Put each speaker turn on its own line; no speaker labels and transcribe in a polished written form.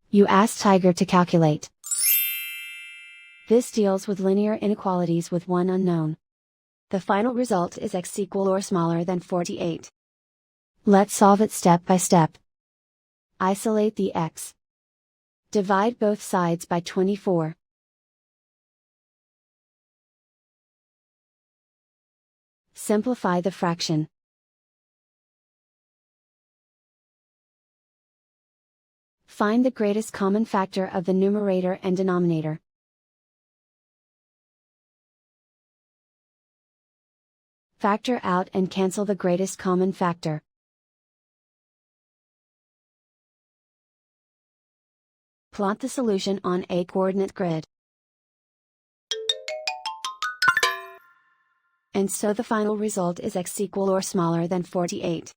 You ask Tiger to calculate. This deals with linear inequalities with one unknown. The final result is x equal or smaller than 48. Let's solve it step by step. Isolate the x. Divide both sides by 24. Simplify the fraction. Find the greatest common factor of the numerator and denominator. Factor out and cancel the greatest common factor. Plot the solution on a coordinate grid. And so the final result is x equal or smaller than 48.